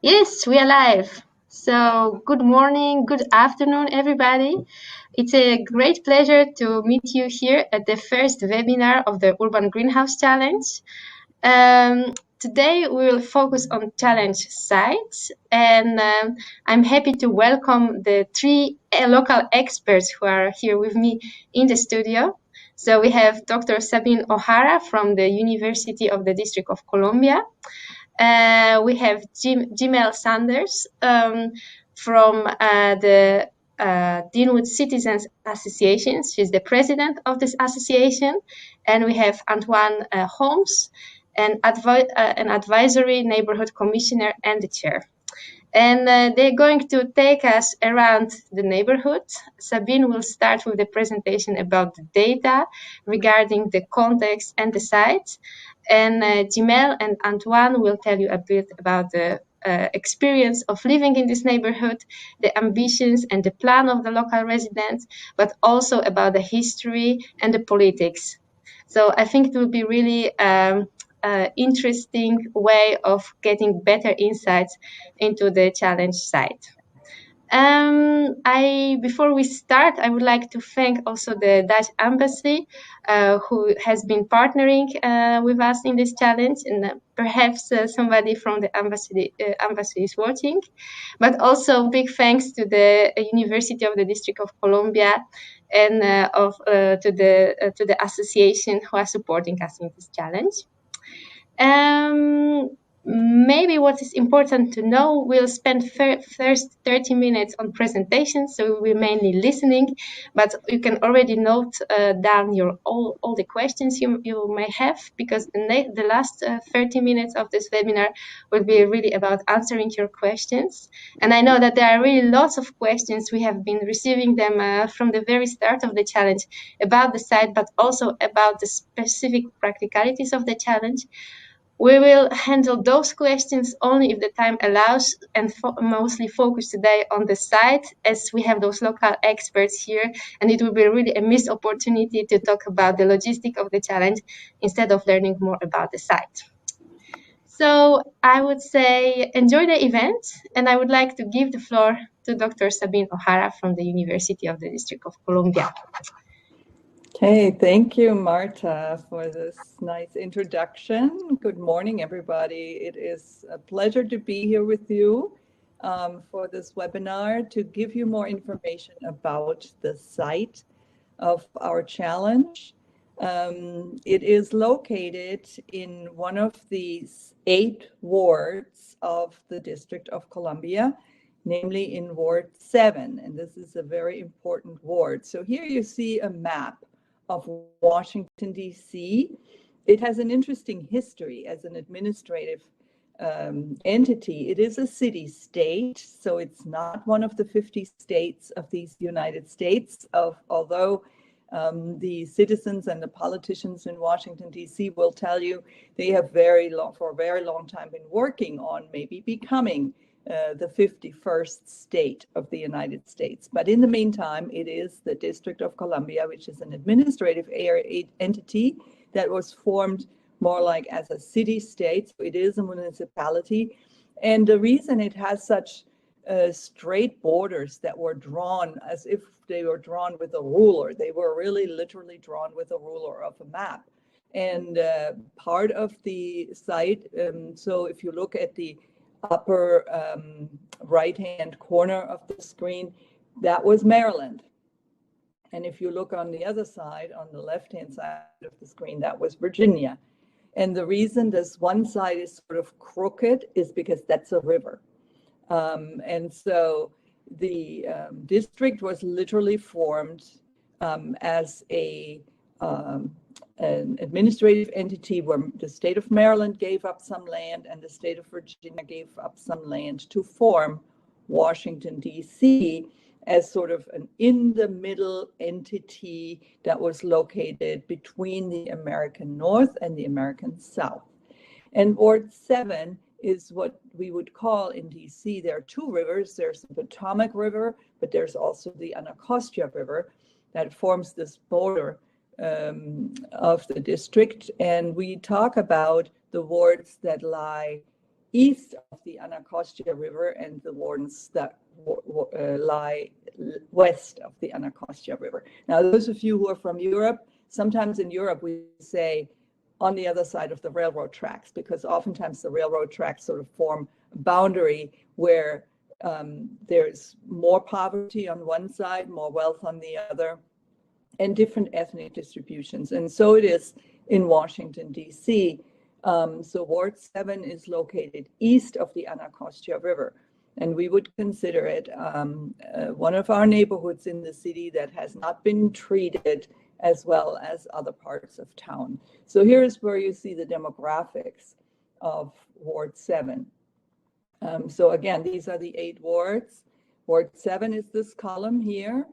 Yes, we are live. So, good morning, good afternoon, everybody. It's a great pleasure to meet you here at the first webinar of the Urban Greenhouse Challenge. Today, we will focus on challenge sites, and I'm happy to welcome the three local experts who are here with me in the studio. So, we have Dr. Sabine O'Hara from the University of the District of Columbia. We have Jimell Sanders from the Deanwood Citizens Association. She's the president of this association. And we have Antoine Holmes, an advisory neighborhood commissioner and the chair. And they're going to take us around the neighborhood. Sabine will start with the presentation about the data regarding the context and the sites. And Jimell and Antoine will tell you a bit about the experience of living in this neighborhood, the ambitions and the plan of the local residents, but also about the history and the politics. So I think it will be really interesting way of getting better insights into the challenge site. Before we start, I would like to thank also the Dutch Embassy, who has been partnering with us in this challenge, and perhaps somebody from the embassy is watching. But also big thanks to the University of the District of Columbia and to the association who are supporting us in this challenge. Maybe what is important to know, we'll spend first 30 minutes on presentation, so we're mainly listening, but you can already note down all the questions you may have, because the last 30 minutes of this webinar will be really about answering your questions. And I know that there are really lots of questions. We have been receiving them from the very start of the challenge about the site, but also about the specific practicalities of the challenge. We will handle those questions only if the time allows, and mostly focus today on the site, as we have those local experts here, and it will be really a missed opportunity to talk about the logistic of the challenge instead of learning more about the site. So I would say enjoy the event, and I would like to give the floor to Dr. Sabine O'Hara from the University of the District of Columbia. Okay, thank you, Marta, for this nice introduction. Good morning, everybody. It is a pleasure to be here with you for this webinar to give you more information about the site of our challenge. It is located in one of these 8 wards of the District of Columbia, namely in Ward 7, and this is a very important ward. So here you see a map of Washington, D.C. It has an interesting history as an administrative entity. It is a city-state, so it's not one of the 50 states of these United States, although the citizens and the politicians in Washington, D.C. will tell you they have for a very long time been working on maybe becoming the 51st state of the United States. But in the meantime, it is the District of Columbia, which is an administrative entity that was formed more like as a city-state. So it is a municipality. And the reason it has such straight borders that were drawn as if they were drawn with a ruler, they were really literally drawn with a ruler of a map. And part of the site, so if you look at the upper right-hand corner of the screen, that was Maryland. And if you look on the other side, on the left-hand side of the screen, that was Virginia. And the reason this one side is sort of crooked is because that's a river. And so the district was literally formed as an administrative entity where the state of Maryland gave up some land and the state of Virginia gave up some land to form Washington, D.C. as sort of an in-the-middle entity that was located between the American North and the American South. And Ward 7 is what we would call in D.C. There are 2 rivers. There's the Potomac River, but there's also the Anacostia River that forms this border of the district. And we talk about the wards that lie east of the Anacostia River and the wardens that lie west of the Anacostia River. Now, those of you who are from Europe, sometimes in Europe we say on the other side of the railroad tracks, because oftentimes the railroad tracks sort of form a boundary where there's more poverty on one side, more wealth on the other, and different ethnic distributions. And so it is in Washington, D.C. So Ward 7 is located east of the Anacostia River. And we would consider it one of our neighborhoods in the city that has not been treated as well as other parts of town. So here's where you see the demographics of Ward 7. So again, these are the 8 wards. Ward 7 is this column here.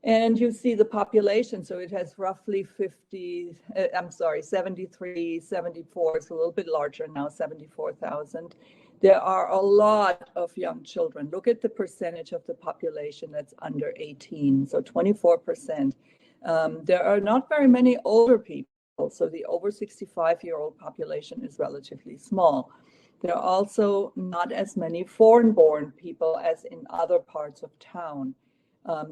And you see the population. So it has roughly 73, 74. It's a little bit larger now, 74,000. There are a lot of young children. Look at the percentage of the population that's under 18, so 24%. There are not very many older people, so the over 65-year-old population is relatively small. There are also not as many foreign-born people as in other parts of town.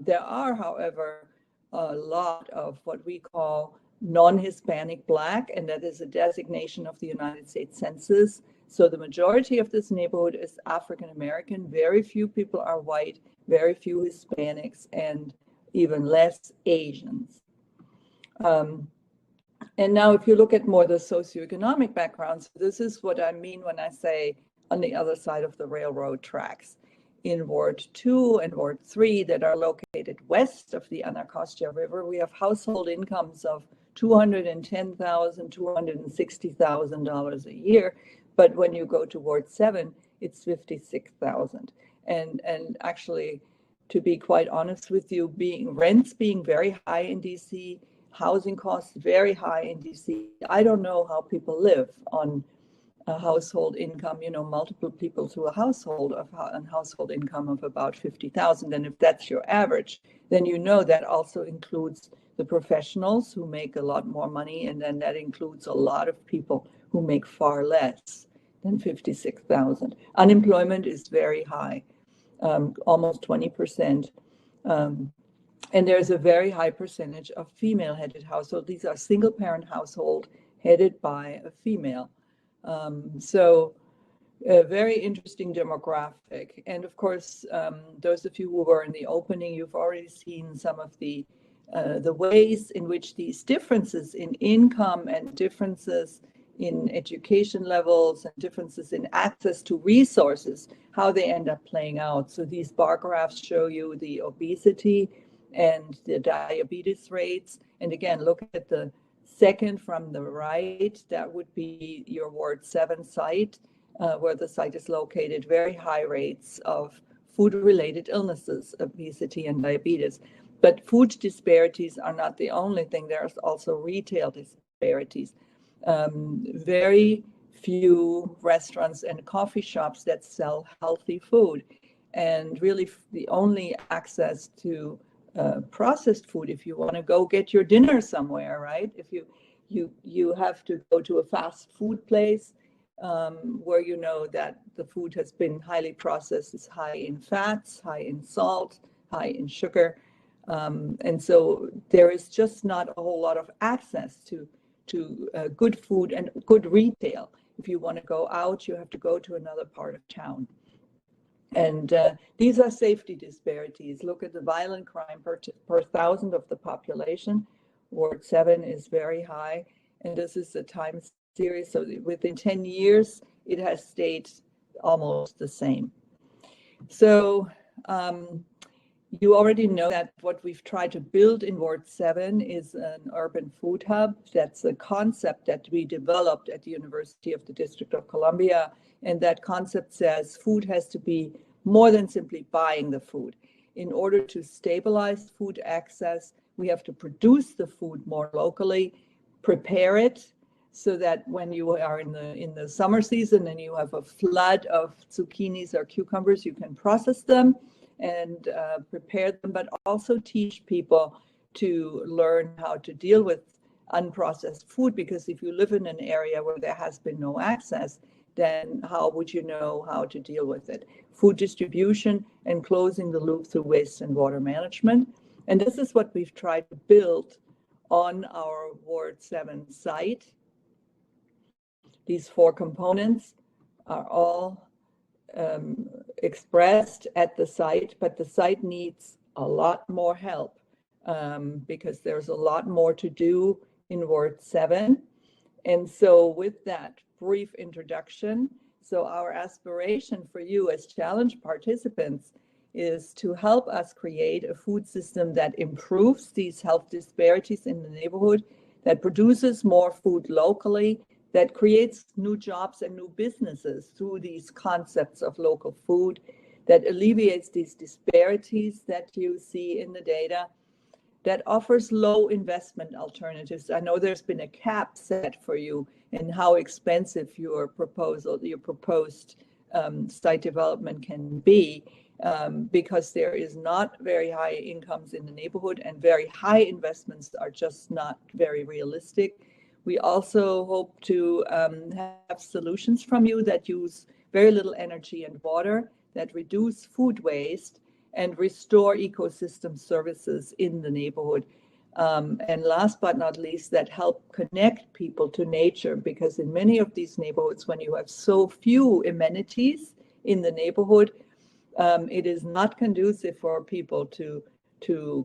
There are, however, a lot of what we call non-Hispanic Black, and that is a designation of the United States Census. So the majority of this neighborhood is African American. Very few people are white, very few Hispanics, and even less Asians. And now if you look at more the socioeconomic backgrounds, this is what I mean when I say on the other side of the railroad tracks. In Ward 2 and Ward 3 that are located west of the Anacostia River, we have household incomes of $210,000, $260,000 a year. But when you go to Ward 7, it's $56,000. And actually, to be quite honest with you, rents being very high in DC, housing costs very high in DC. I don't know how people live on a household income, multiple people to a household household income of about 50,000. And if that's your average, then that also includes the professionals who make a lot more money. And then that includes a lot of people who make far less than 56,000. Unemployment is very high, almost 20%. And there's a very high percentage of female-headed households. These are single-parent households headed by a female. So a very interesting demographic. And of course, those of you who were in the opening, you've already seen some of the ways in which these differences in income and differences in education levels and differences in access to resources, how they end up playing out. So these bar graphs show you the obesity and the diabetes rates. And again, look at the second from the right, that would be your Ward 7 site, where the site is located, very high rates of food-related illnesses, obesity and diabetes. But food disparities are not the only thing. There's also retail disparities. Very few restaurants and coffee shops that sell healthy food. And really the only access to processed food, if you want to go get your dinner somewhere, right? If you have to go to a fast food place where you know that the food has been highly processed, is high in fats, high in salt, high in sugar. And so there is just not a whole lot of access to good food and good retail. If you want to go out, you have to go to another part of town. And these are safety disparities. Look at the violent crime per 1,000 of the population. Ward 7 is very high. And this is a time series. So within 10 years, it has stayed almost the same. So you already know that what we've tried to build in Ward 7 is an urban food hub. That's a concept that we developed at the University of the District of Columbia. And that concept says food has to be more than simply buying the food. In order to stabilize food access, we have to produce the food more locally, prepare it so that when you are in the summer season and you have a flood of zucchinis or cucumbers, you can process them and prepare them, but also teach people to learn how to deal with unprocessed food, because if you live in an area where there has been no access, then how would you know how to deal with it? Food distribution and closing the loop through waste and water management. And this is what we've tried to build on our Ward 7 site. These 4 components are all expressed at the site, but the site needs a lot more help because there's a lot more to do in Ward 7. And so with that brief introduction, so our aspiration for you as challenge participants is to help us create a food system that improves these health disparities in the neighborhood, that produces more food locally, that creates new jobs and new businesses through these concepts of local food, that alleviates these disparities that you see in the data, that offers low investment alternatives. I know there's been a cap set for you in how expensive your proposed site development can be, because there is not very high incomes in the neighborhood and very high investments are just not very realistic. We also hope to have solutions from you that use very little energy and water, that reduce food waste and restore ecosystem services in the neighborhood. And last but not least, that help connect people to nature, because in many of these neighborhoods, when you have so few amenities in the neighborhood, it is not conducive for people to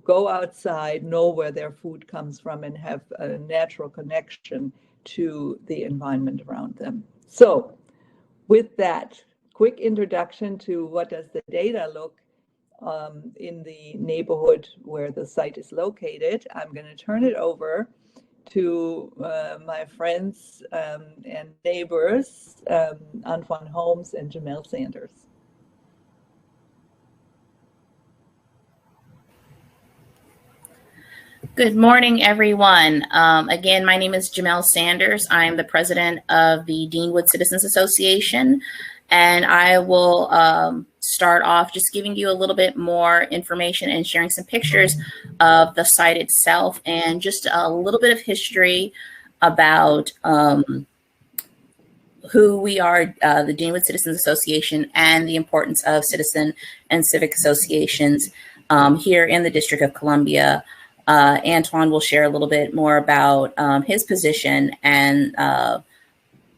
go outside, know where their food comes from, and have a natural connection to the environment around them. So with that quick introduction to what does the data look in the neighborhood where the site is located, I'm going to turn it over to my friends and neighbors, Antoine Holmes and Jimell Sanders. Good morning, everyone. Again, my name is Jimell Sanders. I'm the president of the Deanwood Citizens Association, and I will start off just giving you a little bit more information and sharing some pictures of the site itself and just a little bit of history about who we are, the Deanwood Citizens Association, and the importance of citizen and civic associations here in the District of Columbia. Antoine will share a little bit more about his position and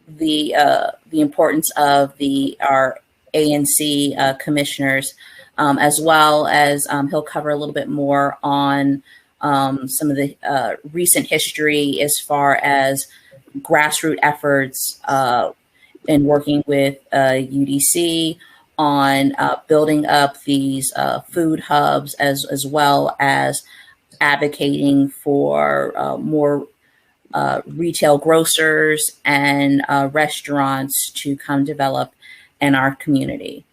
the importance of our ANC commissioners, as well as he'll cover a little bit more on some of the recent history as far as grassroots efforts in working with UDC on building up these food hubs, as well as advocating for more retail grocers and restaurants to come develop in our community.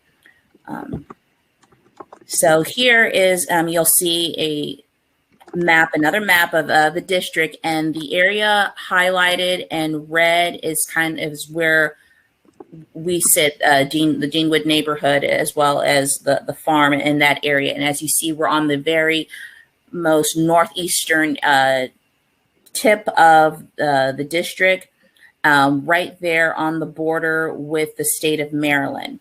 So here is, you'll see a map, another map of the district, and the area highlighted and red is where we sit, the Deanwood neighborhood, as well as the farm in that area. And as you see, we're on the very most northeastern tip of the district, right there on the border with the state of Maryland.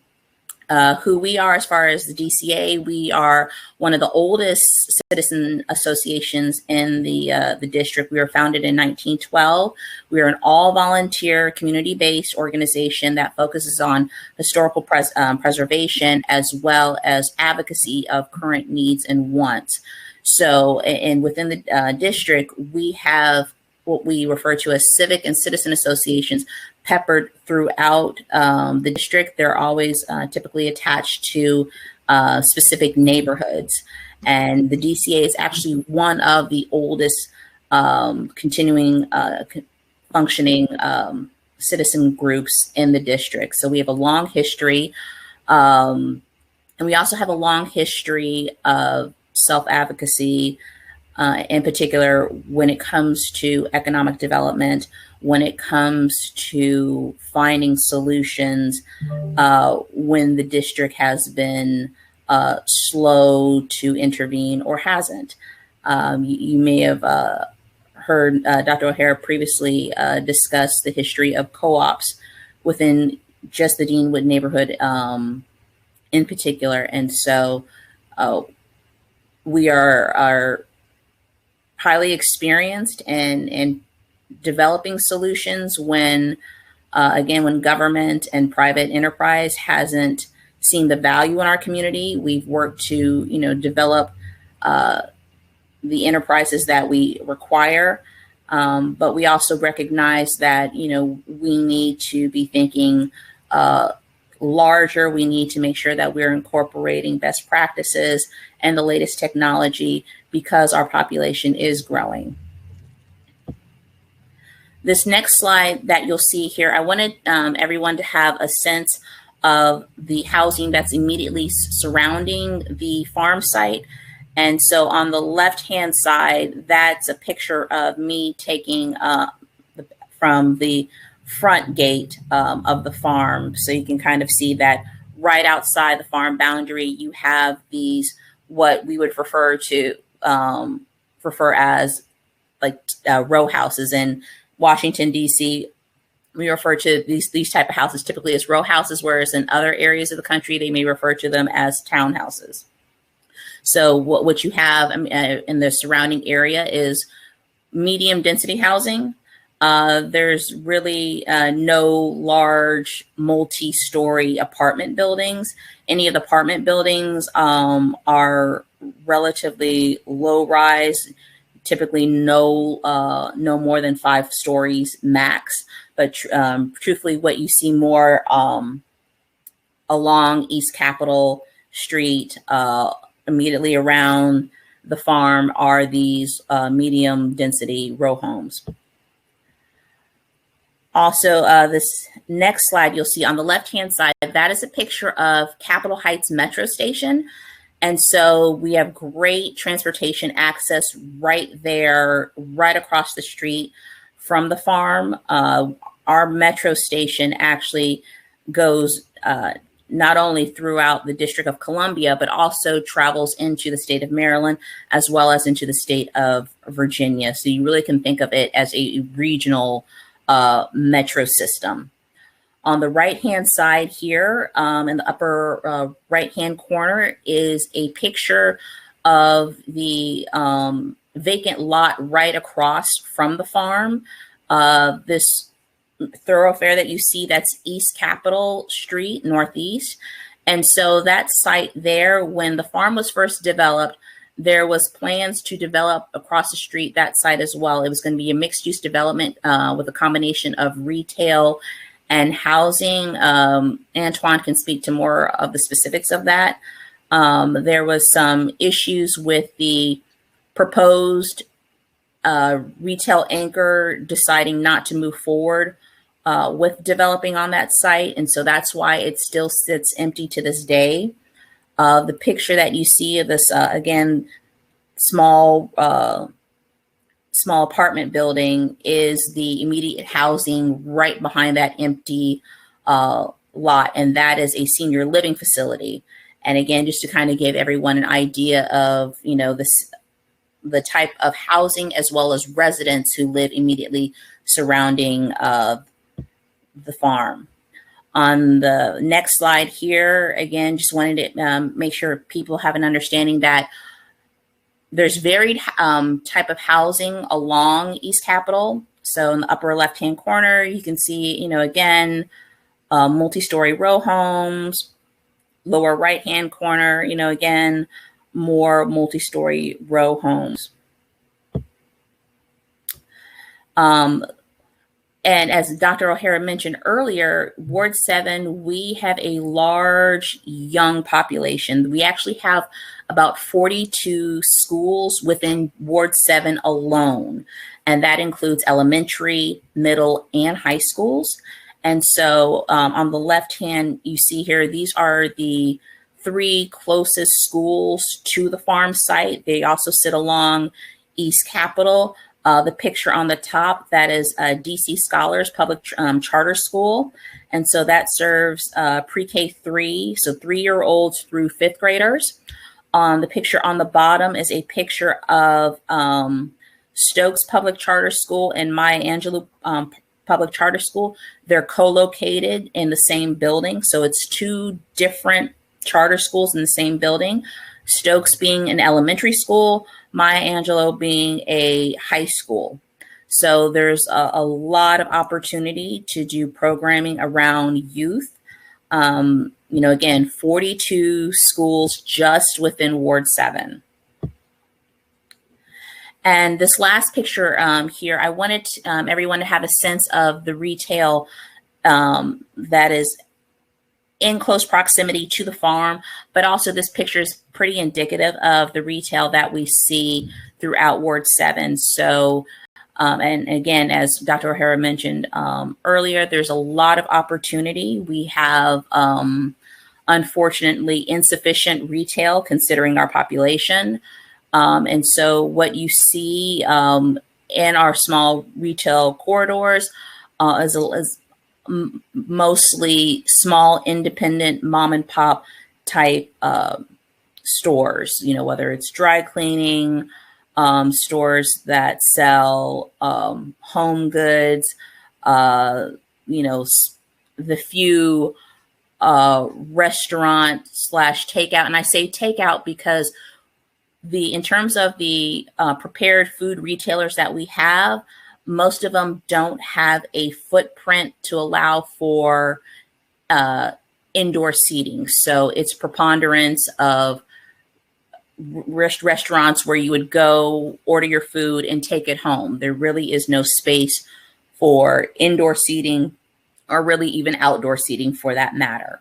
Who we are as far as the DCA, we are one of the oldest citizen associations in the district. We were founded in 1912. We are an all-volunteer, community-based organization that focuses on historical preservation as well as advocacy of current needs and wants. So, and within the district, we have what we refer to as civic and citizen associations peppered throughout the district. They're always typically attached to specific neighborhoods. And the DCA is actually one of the oldest continuing functioning citizen groups in the district. So we have a long history. And we also have a long history of self-advocacy, in particular when it comes to economic development, when it comes to finding solutions when the district has been slow to intervene or hasn't. You may have heard Dr. O'Hara previously discuss the history of co-ops within just the Deanwood neighborhood in particular. And so we are highly experienced in developing solutions when, again, when government and private enterprise hasn't seen the value in our community. We've worked to, develop the enterprises that we require. But we also recognize that, we need to be thinking larger. We need to make sure that we're incorporating best practices and the latest technology because our population is growing. This next slide that you'll see here, I wanted everyone to have a sense of the housing that's immediately surrounding the farm site. And so on the left-hand side, that's a picture of me taking from the front gate of the farm. So you can kind of see that right outside the farm boundary, you have these, what we would refer as like row houses. In Washington, D.C., we refer to these type of houses typically as row houses, whereas in other areas of the country, they may refer to them as townhouses. So what you have in the surrounding area is medium density housing. There's really no large multi-story apartment buildings. Any of the apartment buildings are relatively low rise, typically no more than 5 stories max. But truthfully, what you see more along East Capitol Street, immediately around the farm, are these medium density row homes. Also, this next slide you'll see on the left-hand side, that is a picture of Capitol Heights Metro Station. And so we have great transportation access right there, right across the street from the farm. Our metro station actually goes not only throughout the District of Columbia, but also travels into the state of Maryland, as well as into the state of Virginia. So you really can think of it as a regional metro system. On the right-hand side here, in the upper right-hand corner, is a picture of the vacant lot right across from the farm. This thoroughfare that you see, that's East Capitol Street, Northeast. And so that site there, when the farm was first developed, there was plans to develop across the street that site as well. It was going to be a mixed-use development with a combination of retail and housing. Antoine can speak to more of the specifics of that. There was some issues with the proposed retail anchor deciding not to move forward with developing on that site. And so that's why it still sits empty to this day. The picture that you see of this, again, small apartment building is the immediate housing right behind that empty lot. And that is a senior living facility. And again, just to kind of give everyone an idea of, the type of housing as well as residents who live immediately surrounding the farm. On the next slide here, again, just wanted to make sure people have an understanding that there's varied type of housing along East Capitol. So in the upper left-hand corner, you can see, again, multi-story row homes. Lower right-hand corner, again, more multi-story row homes. And as Dr. O'Hara mentioned earlier, Ward 7, we have a large young population. We actually have about 42 schools within Ward 7 alone. And that includes elementary, middle, and high schools. And so on the left hand, you see here, these are the 3 closest schools to the farm site. They also sit along East Capitol. The picture on the top, that is D.C. Scholars Public Charter School. And so that serves pre-K 3, so 3-year-olds through 5th graders. The picture on the bottom is a picture of Stokes Public Charter School and Maya Angelou public charter school. They're co-located in the same building. So it's two different charter schools in the same building. Stokes being an elementary school, Maya Angelou being a high school. So there's a lot of opportunity to do programming around youth. Again, 42 schools just within Ward 7. And this last picture here, I wanted everyone to have a sense of the retail that is in close proximity to the farm, but also this picture is pretty indicative of the retail that we see throughout Ward 7. So, and again, as Dr. O'Hara mentioned earlier, there's a lot of opportunity. We have, unfortunately, insufficient retail considering our population. And so what you see in our small retail corridors is mostly small, independent, mom and pop type stores, whether it's dry cleaning, stores that sell home goods, the few restaurant / takeout. And I say takeout because in terms of the prepared food retailers that we have, most of them don't have a footprint to allow for indoor seating. So it's preponderance of restaurants where you would go order your food and take it home. There really is no space for indoor seating or really even outdoor seating for that matter.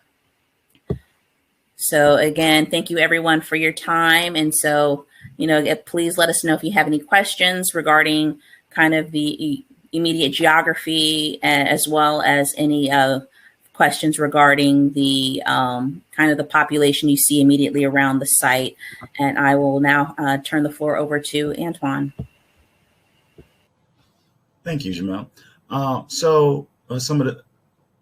So again, thank you everyone for your time. And so, please let us know if you have any questions regarding kind of the immediate geography, as well as any questions regarding the kind of the population you see immediately around the site. And I will now turn the floor over to Antoine. Thank you, Jimell.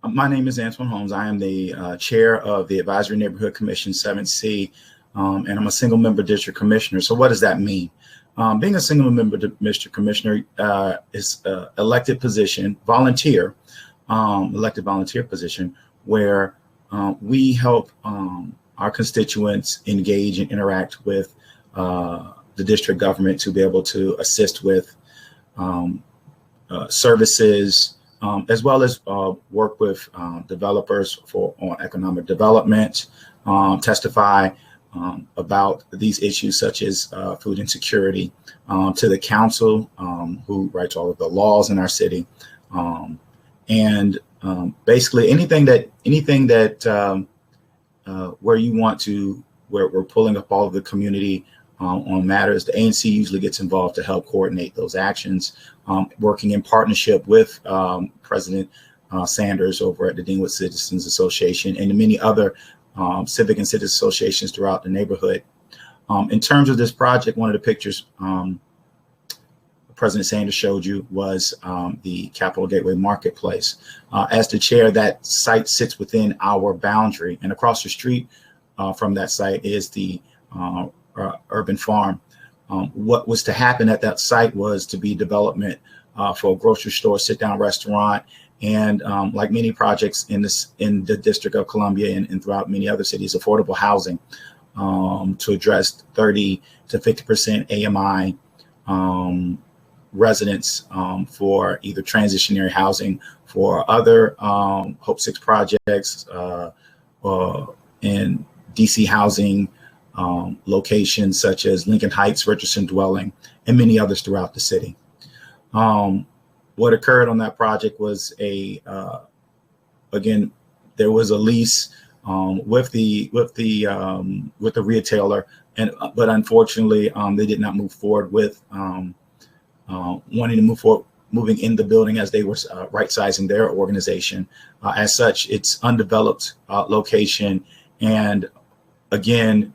My name is Antoine Holmes. I am the chair of the Advisory Neighborhood Commission 7C, and I'm a single member district commissioner. So what does that mean? Being a single member district commissioner is an elected position, elected volunteer position, where we help our constituents engage and interact with the district government to be able to assist with services, as well as work with developers on economic development, testify about these issues such as food insecurity to the council, who writes all of the laws in our city, and basically anything that where we're pulling up all of the community on matters. The ANC usually gets involved to help coordinate those actions, working in partnership with President Sanders over at the Deanwood Citizens Association and many other civic and citizen associations throughout the neighborhood. In terms of this project, one of the pictures President Sanders showed you was the Capitol Gateway Marketplace. As the chair, that site sits within our boundary, and across the street from that site is the urban farm. What was to happen at that site was to be development for a grocery store, sit-down restaurant, and like many projects in the District of Columbia and throughout many other cities, affordable housing to address 30 to 50% AMI residents for either transitionary housing for other Hope 6 projects and DC housing locations such as Lincoln Heights, Richardson Dwelling, and many others throughout the city. What occurred on that project was again, there was a lease with the retailer, but unfortunately they did not move forward with wanting to move forward, moving in the building as they were right-sizing their organization. As such, it's undeveloped location, and again,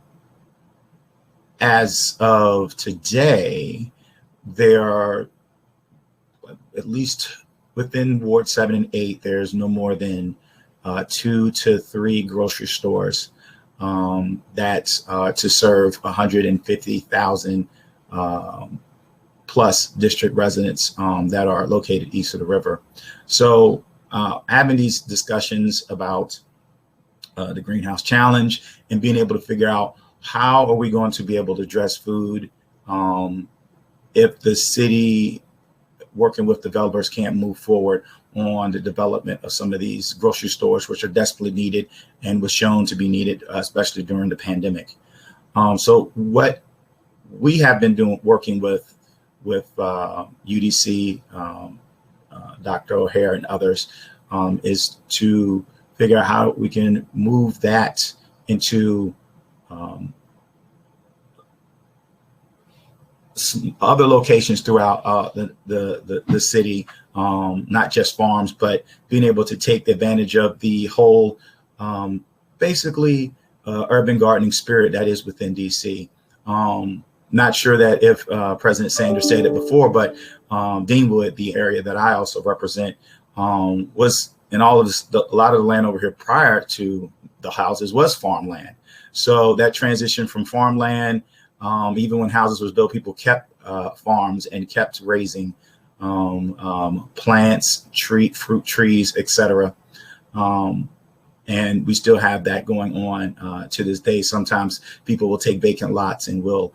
as of today, there are at least within Ward 7 and 8, there's no more than 2 to 3 grocery stores that to serve 150,000 plus district residents that are located east of the river. So having these discussions about the greenhouse challenge and being able to figure out how are we going to be able to address food if the city working with developers can't move forward on the development of some of these grocery stores, which are desperately needed and was shown to be needed, especially during the pandemic. So what we have been doing, working with UDC, Dr. O'Hara and others, is to figure out how we can move that into some other locations throughout the city, not just farms, but being able to take advantage of the whole basically urban gardening spirit that is within DC. Not sure that if President Sanders said it before, but Deanwood, the area that I also represent, was in all of this, a lot of the land over here prior to the houses was farmland. So that transition from farmland, even when houses was built, people kept farms and kept raising plants, fruit trees, etc. And we still have that going on to this day. Sometimes people will take vacant lots and will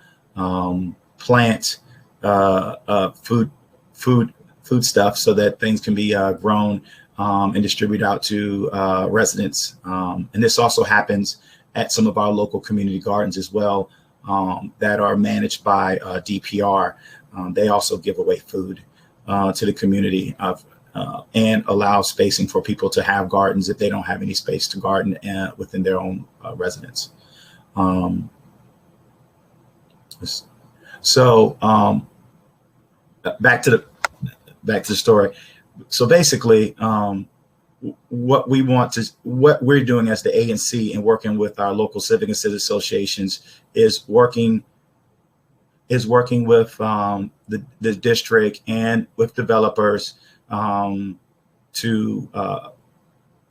plant food stuff so that things can be grown and distributed out to residents. And this also happens at some of our local community gardens as well, that are managed by DPR. They also give away food to the community and allow spacing for people to have gardens if they don't have any space to garden within their own residence. So back to the story. So basically, what we're doing as the ANC and working with our local civic and citizen associations is working with the district and with developers to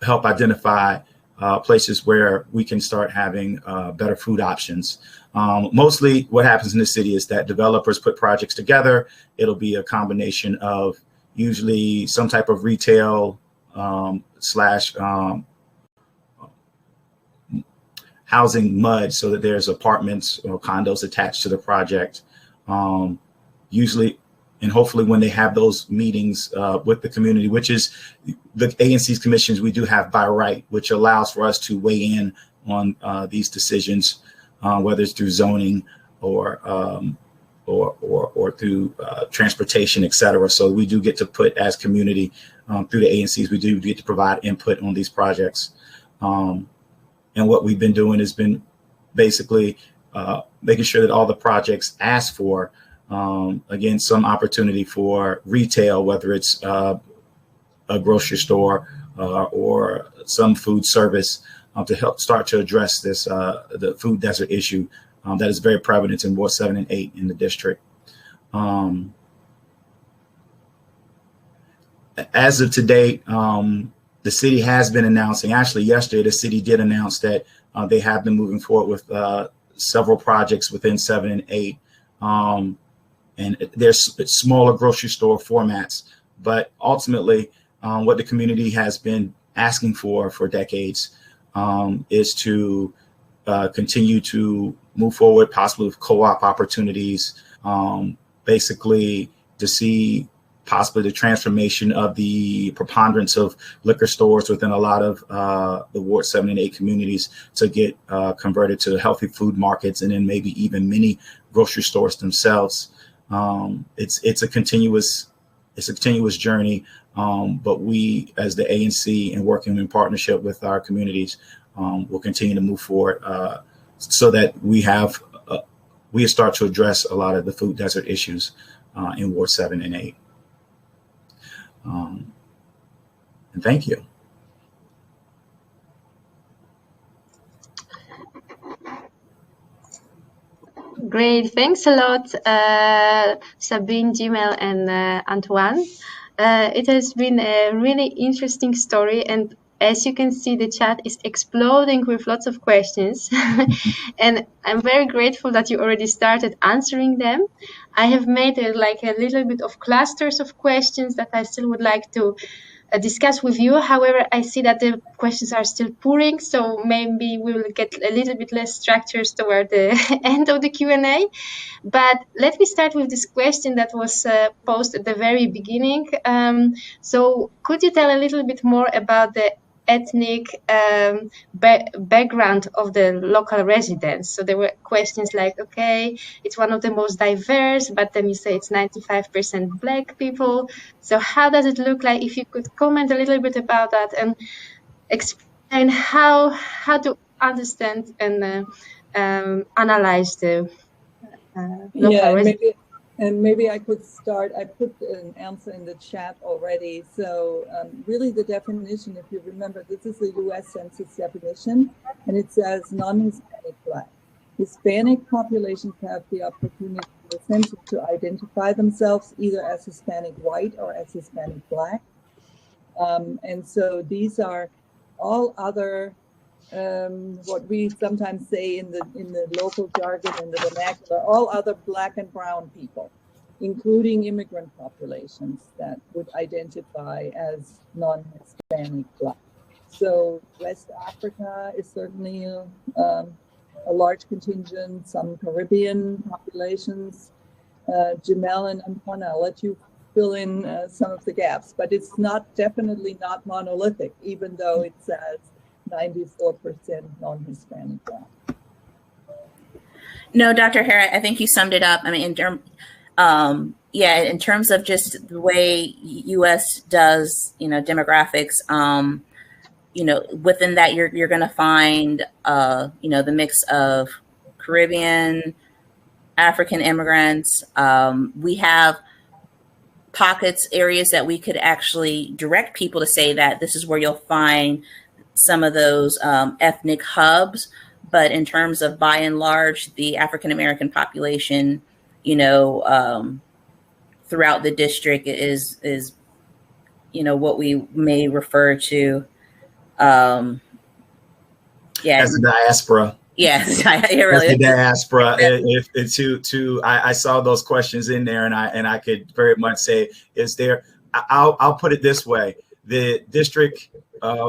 help identify places where we can start having better food options. Mostly what happens in the city is that developers put projects together. It'll be a combination of usually some type of retail slash housing mud, so that there's apartments or condos attached to the project. Usually, and hopefully when they have those meetings with the community, which is the ANC's commissions, we do have by right, which allows for us to weigh in on these decisions, whether it's through zoning or through transportation, et cetera. So we do get to put, as community, through the ANCs, we do get to provide input on these projects. And what we've been doing has been basically making sure that all the projects ask for, again, some opportunity for retail, whether it's a grocery store or some food service, to help start to address this the food desert issue that is very prevalent in Ward 7 and 8 in the district. As of today, the city has been announcing, actually yesterday, the city did announce that they have been moving forward with several projects within 7 and 8. And there's smaller grocery store formats, but ultimately what the community has been asking for decades is to continue to move forward, possibly with co-op opportunities, basically to see possibly the transformation of the preponderance of liquor stores within a lot of the Ward 7 and 8 communities to get converted to healthy food markets, and then maybe even mini grocery stores themselves. It's a continuous journey, but we, as the ANC and working in partnership with our communities, will continue to move forward so that we start to address a lot of the food desert issues in Ward 7 and 8. And thank you. Great, thanks a lot, Sabine, Jimell, and Antoine. It has been a really interesting story, and as you can see, the chat is exploding with lots of questions. And I'm very grateful that you already started answering them. I have made like a little bit of clusters of questions that I still would like to discuss with you. However, I see that the questions are still pouring, so maybe we will get a little bit less structures toward the end of the Q&A. But let me start with this question that was posed at the very beginning. So could you tell a little bit more about the ethnic background of the local residents? So there were questions like, okay, it's one of the most diverse, but then you say it's 95% Black people. So how does it look like? If you could comment a little bit about that and explain how to understand and analyze the local residents. Maybe I could start. I put an answer in the chat already. So really the definition, if you remember, this is a U.S. Census definition, and it says non-Hispanic Black. Hispanic populations have the opportunity in the census to identify themselves either as Hispanic White or as Hispanic Black. And so these are all other what we sometimes say in the local jargon, in the vernacular, all other Black and brown people, including immigrant populations that would identify as non-Hispanic Black. So West Africa is certainly a large contingent, some Caribbean populations. Jimell and Antoine, I'll let you fill in some of the gaps, but it's definitely not monolithic, even though it says 94% non-Hispanic Black. No, Dr. O'Hara, I think you summed it up. I mean, in terms of just the way U.S. does, demographics, within that you're going to find, the mix of Caribbean, African immigrants. We have pockets, areas that we could actually direct people to say that this is where you'll find some of those ethnic hubs. But in terms of by and large, the African American population, throughout the district is what we may refer to as the diaspora. Yes, really. The diaspora. I saw those questions in there, and I could very much say, is there? I'll put it this way: the district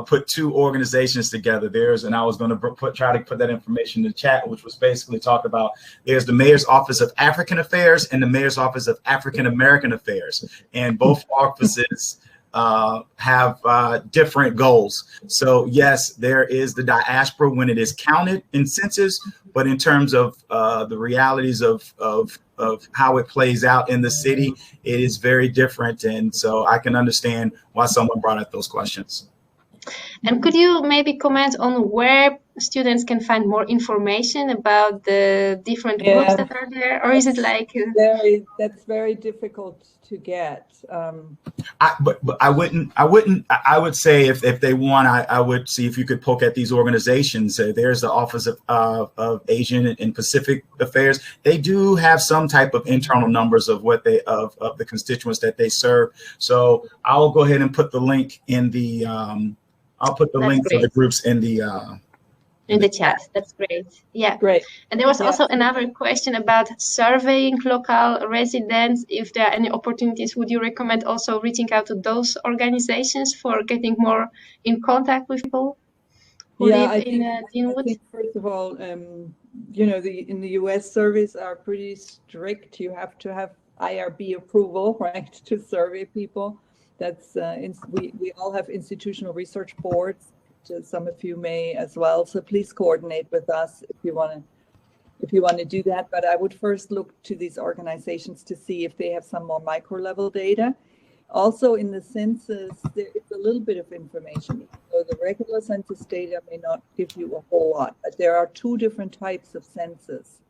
put two organizations together. And I was going to try to put that information in the chat, which was basically talk about, there's the Mayor's Office of African Affairs and the Mayor's Office of African American Affairs, and both offices have different goals. So yes, there is the diaspora when it is counted in census, but in terms of the realities of how it plays out in the city, it is very different. And so I can understand why someone brought up those questions. And could you maybe comment on where students can find more information about the different groups that are there, or is it like that's very difficult to get? I would say if they want, I would see if you could poke at these organizations. There's the Office of Asian and Pacific Affairs. They do have some type of internal numbers of what of the constituents that they serve. So I'll go ahead and put the link in the I'll put the link for the groups in the chat. That's great. Yeah, great. And there was also another question about surveying local residents. If there are any opportunities, would you recommend also reaching out to those organizations for getting more in contact with people who live in Deanwood? I think first of all, in the U.S. surveys are pretty strict. You have to have IRB approval, right, to survey people. That's we all have institutional research boards. Some of you may as well. So please coordinate with us if you want to do that. But I would first look to these organizations to see if they have some more micro level data. Also in the census, there is a little bit of information. So the regular census data may not give you a whole lot, but there are two different types of census.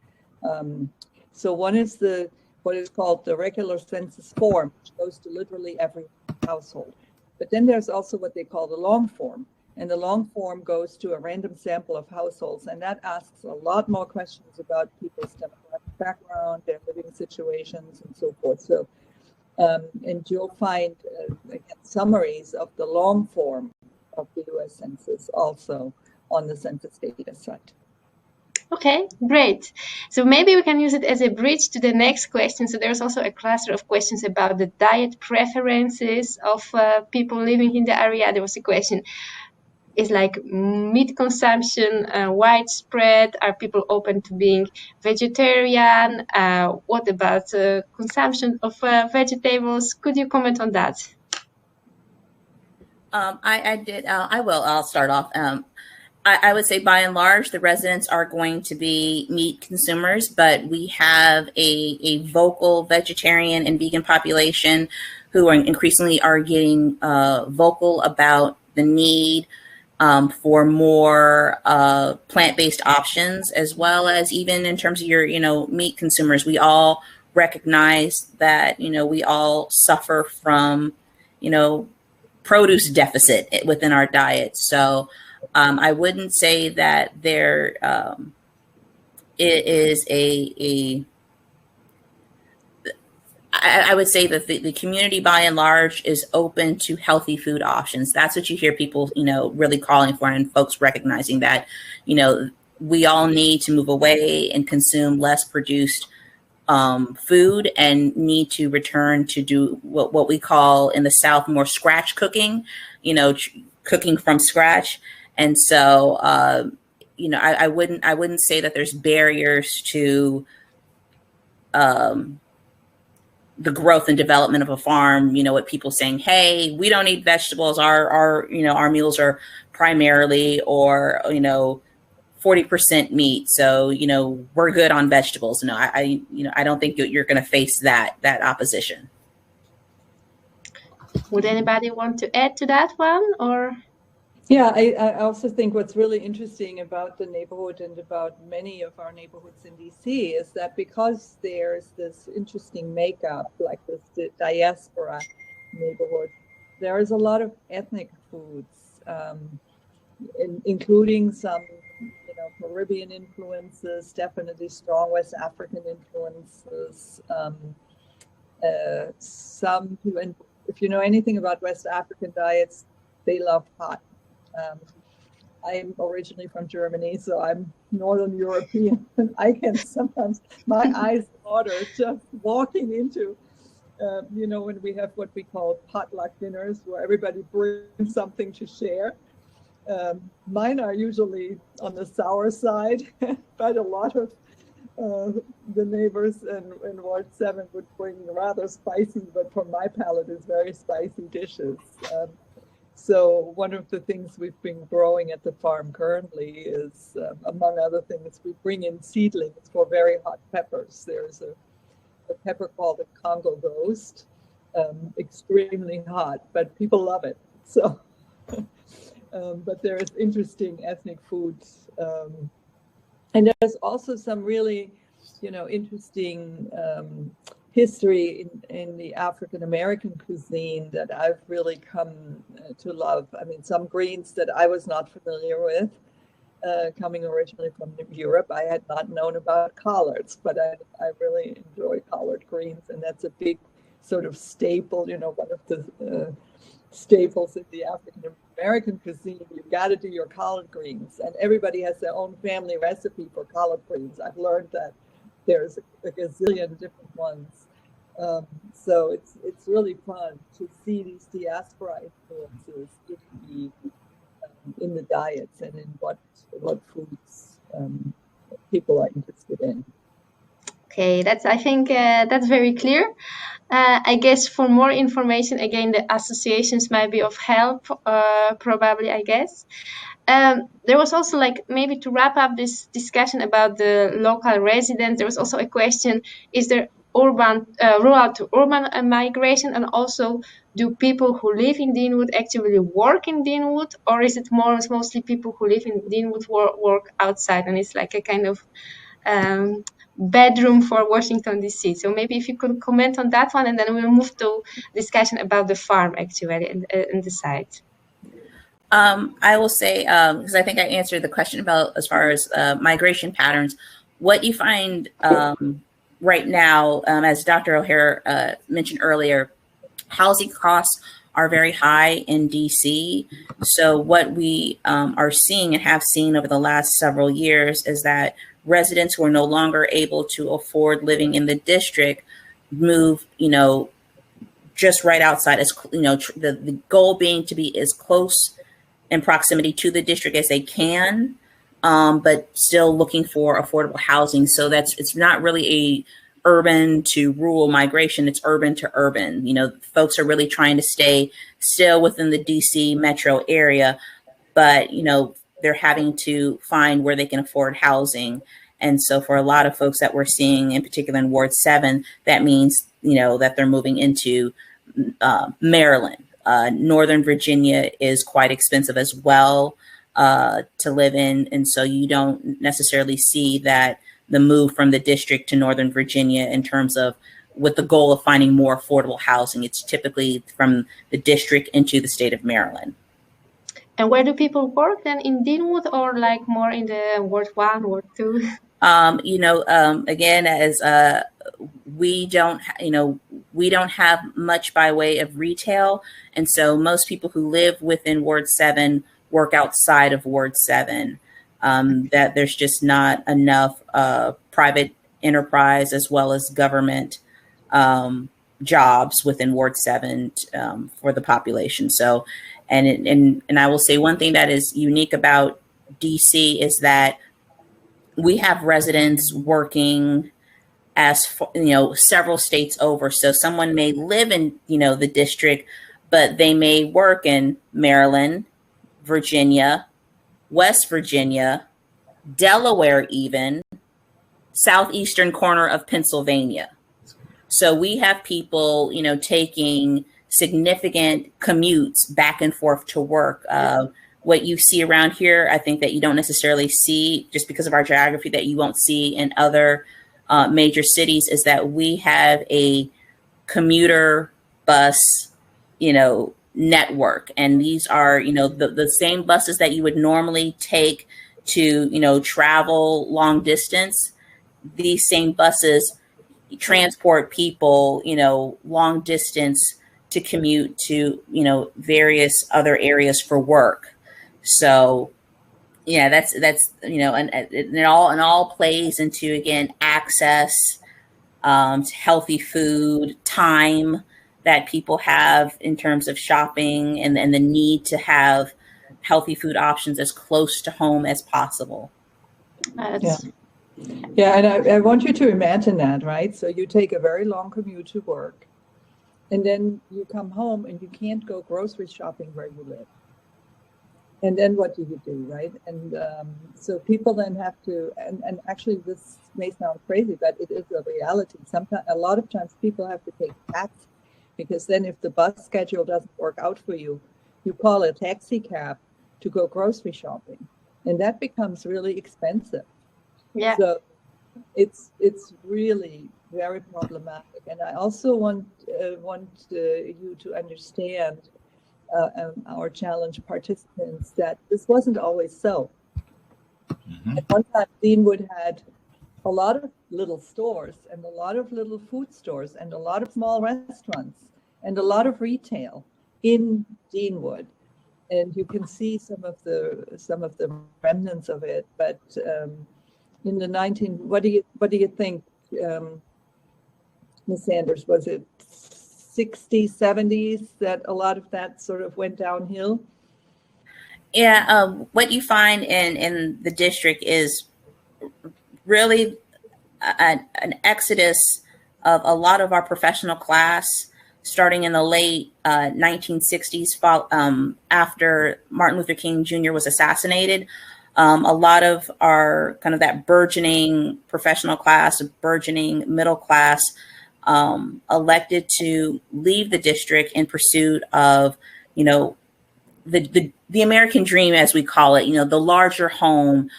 So one is what is called the regular census form, which goes to literally every household. But then there's also what they call the long form. And the long form goes to a random sample of households. And that asks a lot more questions about people's demographic background, their living situations, and so forth. So, and you'll find again, summaries of the long form of the U.S. Census also on the census data site. Okay, great. So maybe we can use it as a bridge to the next question. So there's also a cluster of questions about the diet preferences of people living in the area. There was a question, is like meat consumption widespread? Are people open to being vegetarian? What about consumption of vegetables? Could you comment on that? I will. I'll start off. I would say by and large, the residents are going to be meat consumers, but we have a vocal vegetarian and vegan population who are increasingly are getting vocal about the need for more plant-based options, as well as even in terms of your, meat consumers. We all recognize that, we all suffer from, produce deficit within our diet. So I wouldn't say that there is I would say that the community by and large is open to healthy food options. That's what you hear people, really calling for, and folks recognizing that, we all need to move away and consume less produced food and need to return to do what we call in the South more scratch cooking, cooking from scratch. And so, I wouldn't say that there's barriers to the growth and development of a farm, with people saying, hey, we don't eat vegetables. Our meals are primarily, or, 40% meat. So, we're good on vegetables. No, I don't think you're going to face that opposition. Would anybody want to add to that one, or? Yeah, I also think what's really interesting about the neighborhood and about many of our neighborhoods in DC is that because there's this interesting makeup, like this diaspora neighborhood, there is a lot of ethnic foods, including some, Caribbean influences, definitely strong West African influences. Some, and if you know anything about West African diets, they love hot. I'm originally from Germany, so I'm Northern European, and I can sometimes, my eyes water just walking into, when we have what we call potluck dinners, where everybody brings something to share. Mine are usually on the sour side, but a lot of the neighbors in Ward 7 would bring rather spicy, but for my palate is very spicy dishes. So one of the things we've been growing at the farm currently is, among other things, we bring in seedlings for very hot peppers. There's a pepper called the Congo Ghost, extremely hot, but people love it. So, but there's interesting ethnic foods. And there's also some really, interesting history in the African-American cuisine that I've really come to love. I mean, some greens that I was not familiar with, coming originally from Europe. I had not known about collards, but I really enjoy collard greens, and that's a big sort of staple, one of the staples in the African-American cuisine. You've got to do your collard greens, and everybody has their own family recipe for collard greens. I've learned that there's a gazillion different ones. So it's really fun to see these diaspora influences in the diets and in what foods people are interested in. Okay, I think that's very clear. I guess for more information, again, the associations might be of help, probably, I guess. There was also, maybe to wrap up this discussion about the local residents, there was also a question, is there rural to urban migration, and also do people who live in Deanwood actually work in Deanwood, or is it mostly people who live in Deanwood work outside, and it's like a kind of bedroom for Washington D.C. So maybe if you could comment on that one, and then we'll move to discussion about the farm actually and the site. I will say, because I think I answered the question about as far as migration patterns, what you find right now, as Dr. O'Hara mentioned earlier, housing costs are very high in DC. So what we are seeing and have seen over the last several years is that residents who are no longer able to afford living in the district move, just right outside, as the goal being to be as close in proximity to the district as they can, but still looking for affordable housing. So it's not really a urban to rural migration, it's urban to urban. Folks are really trying to stay still within the DC metro area, but they're having to find where they can afford housing. And so for a lot of folks that we're seeing, in particular in Ward 7, that means that they're moving into Maryland. Northern Virginia is quite expensive as well to live in. And so you don't necessarily see that the move from the district to Northern Virginia in terms of with the goal of finding more affordable housing. It's typically from the district into the state of Maryland. And where do people work then, in Deanwood or like more in the Ward 1, Ward 2? Again, as we don't have much by way of retail. And so most people who live within Ward 7 work outside of Ward 7. That there's just not enough private enterprise as well as government jobs within Ward 7 for the population. So, and I will say one thing that is unique about DC is that we have residents working as several states over. So someone may live in the district, but they may work in Maryland, Virginia, West Virginia, Delaware, even southeastern corner of Pennsylvania. So we have people, taking significant commutes back and forth to work. What you see around here, I think that you don't necessarily see just because of our geography that you won't see in other major cities, is that we have a commuter bus, network. And these are, the same buses that you would normally take to, travel long distance. These same buses transport people, long distance to commute to, various other areas for work. So yeah, that's, and it all plays into, again, access to healthy food, time that people have in terms of shopping, and the need to have healthy food options as close to home as possible. Yeah, and I want you to imagine that, right? So you take a very long commute to work, and then you come home and you can't go grocery shopping where you live. And then what do you do, right? And so people then have to, and actually this may sound crazy, but it is a reality. Sometimes, a lot of times people have to take taxi, because then if the bus schedule doesn't work out for you, you call a taxi cab to go grocery shopping. And that becomes really expensive. Yeah. So it's really very problematic. And I also want you to understand, our challenge participants, that this wasn't always so. Mm-hmm. At one time, Deanwood had a lot of little stores and a lot of little food stores and a lot of small restaurants and a lot of retail in Deanwood. And you can see some of the remnants of it. But in the what do you think, Ms. Sanders, was it 60s, 70s that a lot of that sort of went downhill? Yeah, what you find in the district is really an exodus of a lot of our professional class, starting in the late 1960s, after Martin Luther King Jr. was assassinated. A lot of our kind of that burgeoning professional class, burgeoning middle class, elected to leave the district in pursuit of, the American dream, as we call it, the larger home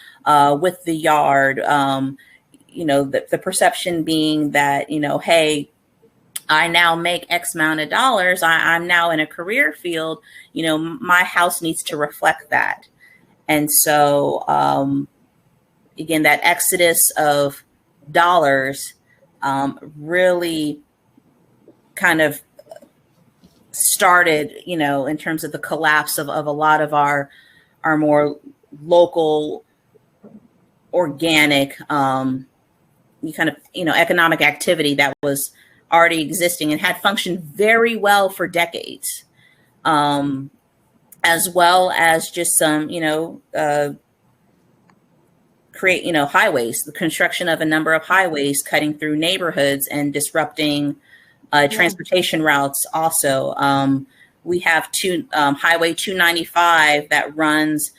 with the yard, the perception being that, hey, I now make X amount of dollars. I'm now in a career field, my house needs to reflect that. And so, again, that exodus of dollars really kind of started, in terms of the collapse of a lot of our more local organic, economic activity that was already existing and had functioned very well for decades, as well as just some, create, highways, the construction of a number of highways cutting through neighborhoods and disrupting transportation routes. Also, we have Highway 295 that runs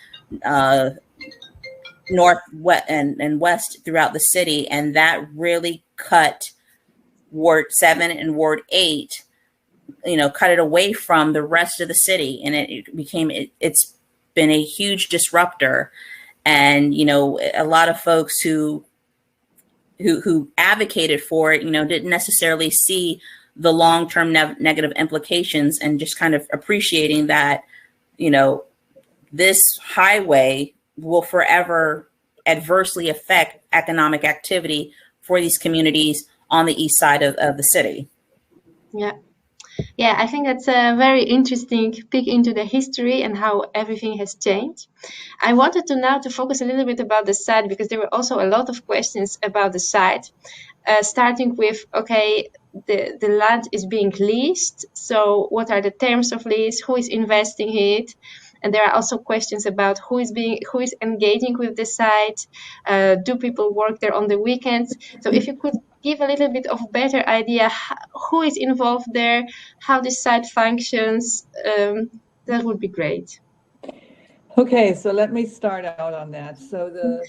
north, west, and west throughout the city, and that really cut Ward 7 and Ward 8, cut it away from the rest of the city, and it's been a huge disruptor. And a lot of folks who advocated for it, didn't necessarily see the long-term negative implications, and just kind of appreciating that, this highway will forever adversely affect economic activity for these communities on the east side of the city. Yeah, I think that's a very interesting peek into the history and how everything has changed. I wanted to now to focus a little bit about the site, because there were also a lot of questions about the site, starting with, okay, the land is being leased. So what are the terms of lease? Who is investing it? And there are also questions about who is engaging with the site. Do people work there on the weekends? So if you could give a little bit of better idea who is involved there, how the site functions, that would be great. Okay, so let me start out on that. So the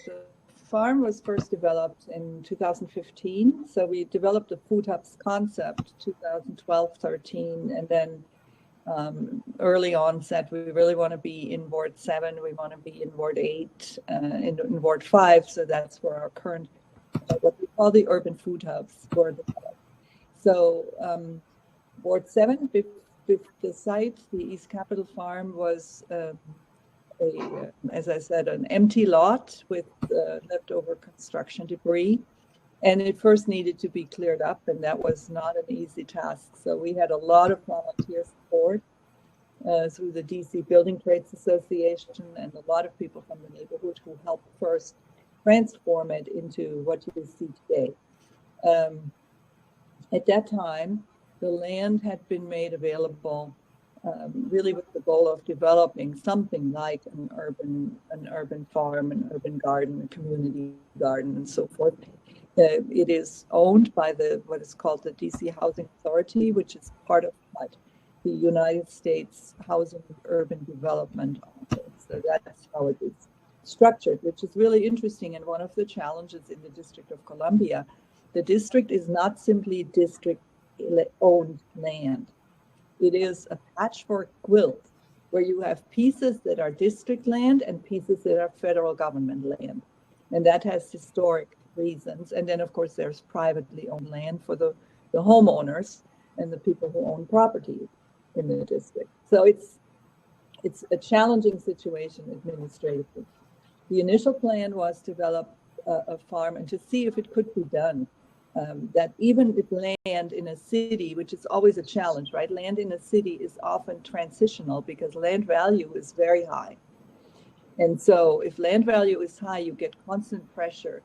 farm was first developed in 2015. So we developed the food hubs concept 2012-13, and then early on said we really want to be in Ward 7, we want to be in Ward 8, in Ward 5. So that's where our current what we call the urban food hubs were developed. So Ward 7, the site, the East Capitol Farm, was as I said, an empty lot with leftover construction debris. And it first needed to be cleared up, and that was not an easy task. So we had a lot of volunteer support through the DC Building Trades Association, and a lot of people from the neighborhood who helped first transform it into what you see today. At that time, the land had been made available really with the goal of developing something like an urban farm, an urban garden, a community garden, and so forth. It is owned by what is called the DC Housing Authority, which is part of the United States Housing and Urban Development Office. So that's how it is structured, which is really interesting. And one of the challenges in the District of Columbia, the district is not simply district-owned land. It is a patchwork quilt where you have pieces that are district land and pieces that are federal government land. And that has historic reasons. And then, of course, there's privately owned land for the homeowners and the people who own property in the district. So it's a challenging situation administratively. The initial plan was to develop a farm and to see if it could be done. That even if land in a city, which is always a challenge, right? Land in a city is often transitional because land value is very high. And so if land value is high, you get constant pressure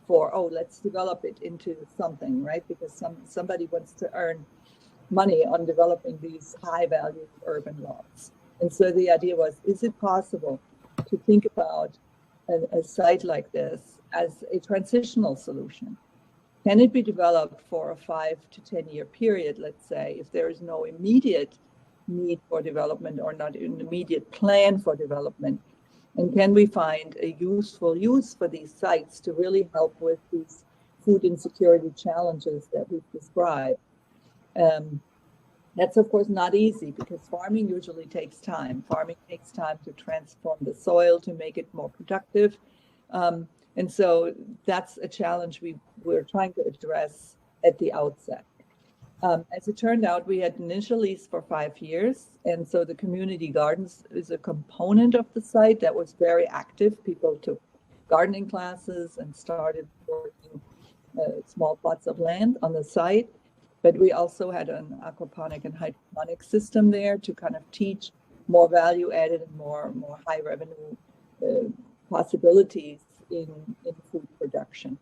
for, oh, let's develop it into something, right? Because somebody wants to earn money on developing these high value urban lots. And so the idea was, is it possible to think about a site like this as a transitional solution? Can it be developed for a 5 to 10 year period, let's say, if there is no immediate need for development or not an immediate plan for development? And can we find a useful use for these sites to really help with these food insecurity challenges that we've described? That's, of course, not easy because farming usually takes time. Farming takes time to transform the soil, to make it more productive. And so that's a challenge we're trying to address at the outset. As it turned out, we had initial lease for 5 years. And so the community gardens is a component of the site that was very active. People took gardening classes and started working small plots of land on the site. But we also had an aquaponic and hydroponic system there to kind of teach more value added and more high revenue possibilities in food production.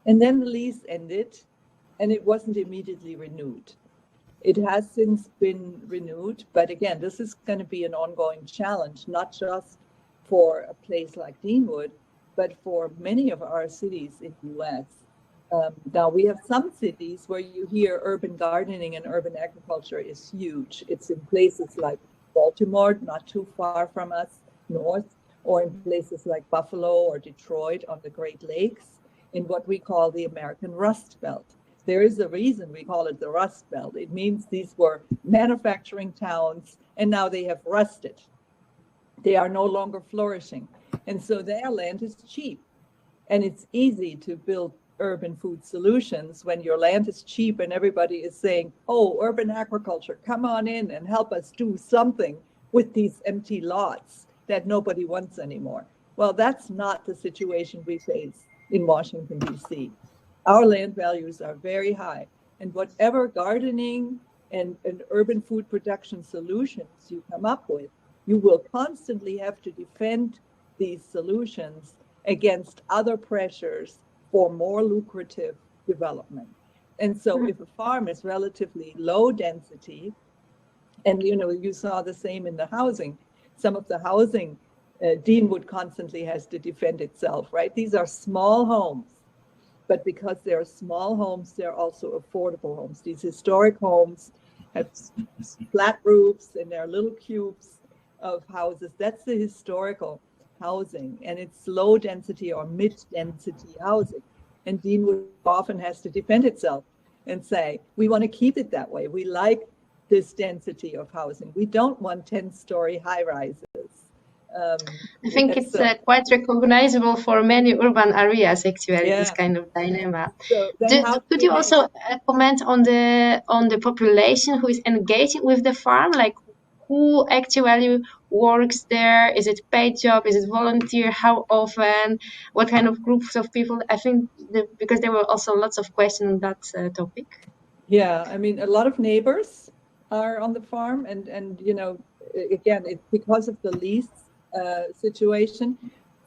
And then the lease ended, and it wasn't immediately renewed. It has since been renewed, but again, this is going to be an ongoing challenge, not just for a place like Deanwood, but for many of our cities in the US. Now, we have some cities where you hear urban gardening and urban agriculture is huge. It's in places like Baltimore, not too far from us, north, or in places like Buffalo or Detroit on the Great Lakes, in what we call the American Rust Belt. There is a reason we call it the Rust Belt. It means these were manufacturing towns, and now they have rusted. They are no longer flourishing. And so their land is cheap. And it's easy to build urban food solutions when your land is cheap and everybody is saying, oh, urban agriculture, come on in and help us do something with these empty lots that nobody wants anymore. Well, that's not the situation we face in Washington, D.C. Our land values are very high, and whatever gardening and urban food production solutions you come up with, you will constantly have to defend these solutions against other pressures for more lucrative development. And so if a farm is relatively low density, and you saw the same in the housing, some of the housing, Deanwood constantly has to defend itself, right? These are small homes, but because they're small homes, they're also affordable homes. These historic homes have flat roofs and they're little cubes of houses. That's the historical housing, and it's low density or mid density housing. And Deanwood often has to defend itself and say, we want to keep it that way. We like this density of housing. We don't want 10-story high rises. I think it's quite recognizable for many urban areas, actually, Yeah. this kind of dilemma. So could you also comment on the population who is engaging with the farm? Like, who actually works there? Is it paid job? Is it volunteer? How often? What kind of groups of people? I think because there were also lots of questions on that topic. Yeah, I mean, a lot of neighbors are on the farm, and again, it's because of the lease situation.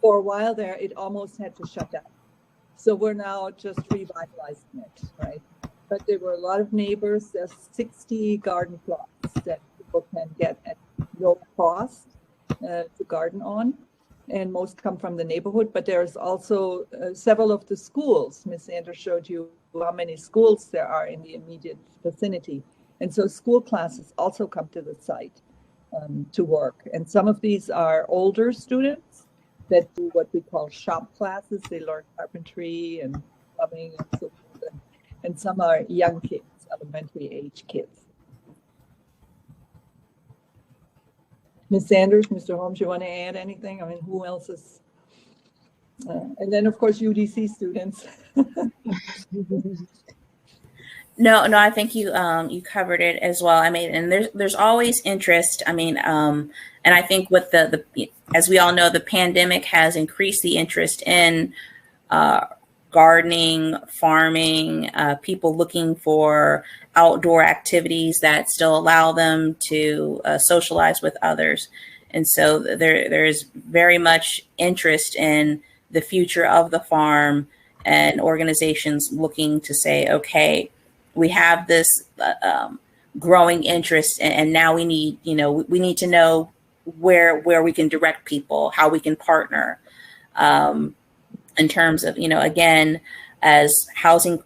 For a while there, it almost had to shut down. So we're now just revitalizing it, right? But there were a lot of neighbors. There's 60 garden plots that people can get at no cost to garden on, and most come from the neighborhood. But there's also several of the schools. Ms. Sanders showed you how many schools there are in the immediate vicinity. And so school classes also come to the site to work. And some of these are older students that do what we call shop classes. They learn carpentry and plumbing and so forth. And some are young kids, elementary age kids. Ms. Sanders, Mr. Holmes, you want to add anything? I mean, who else is? And then, of course, UDC students. No, I think you covered it as well. I mean, and there's always interest. I mean, and I think with the as we all know, the pandemic has increased the interest in gardening, farming, people looking for outdoor activities that still allow them to socialize with others. And so there is very much interest in the future of the farm, and organizations looking to say, okay, we have this growing interest, and now we need to know where we can direct people, how we can partner in terms of, again, as housing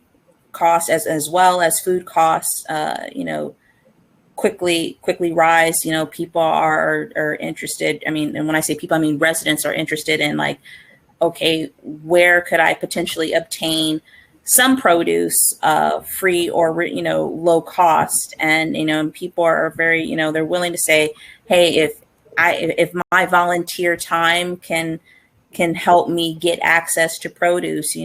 costs as well as food costs, quickly rise. People are interested. I mean, and when I say people, I mean residents are interested in, like, okay, where could I potentially obtain some produce free or low cost? And people are very they're willing to say, hey, if my volunteer time can help me get access to produce,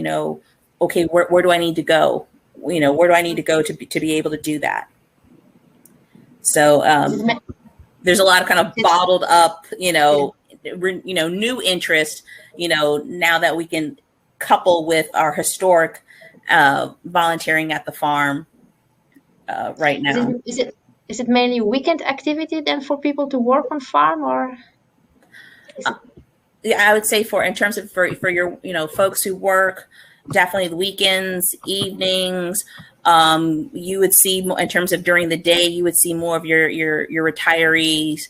okay, where do I need to go? Where do I need to go to be able to do that? So there's a lot of kind of bottled up, new interest, now that we can couple with our historic volunteering at the farm right now. Is it mainly weekend activity then for people to work on farm, or? I would say in terms of for your, folks who work, definitely the weekends, evenings, you would see more in terms of during the day, you would see more of your retirees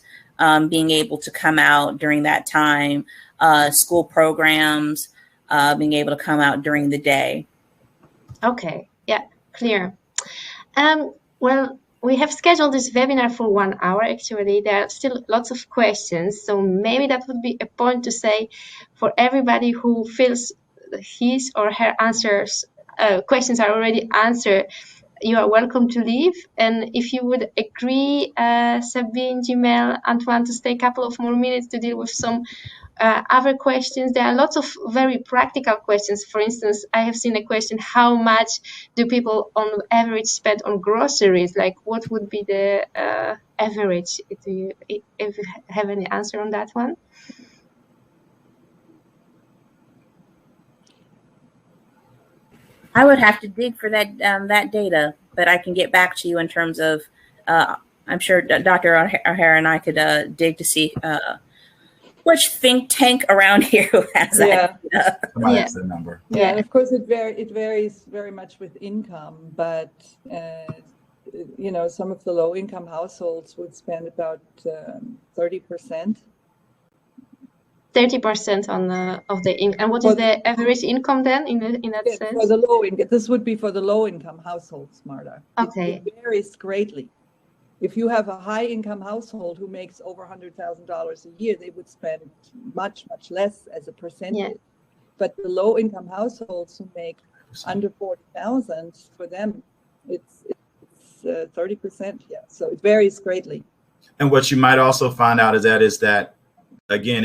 being able to come out during that time, school programs being able to come out during the day. Okay, yeah, clear. Well, we have scheduled this webinar for 1 hour. Actually, there are still lots of questions, so maybe that would be a point to say for everybody who feels his or her questions are already answered, you are welcome to leave. And if you would agree, Sabine, Jimell, Antoine, to stay a couple of more minutes to deal with some other questions. There are lots of very practical questions. For instance, I have seen a question: how much do people on average spend on groceries? Like, what would be the average? If you have any answer on that one? I would have to dig for that data, but I can get back to you in terms of. I'm sure Dr. O'Hara and I could dig to see which think tank around here has that. Somebody has the number. Yeah, and of course it varies very much with income, but some of the low-income households would spend about 30%. 30% of the income. And what is the average income then in that sense? For the low income, this would be for the low-income households, Marta. Okay. It varies greatly. If you have a high-income household who makes over $100,000 a year, they would spend much, much less as a percentage. Yeah. But the low-income households who make under $40,000, for them, it's 30%. Yeah, so it varies greatly. And what you might also find out is that again,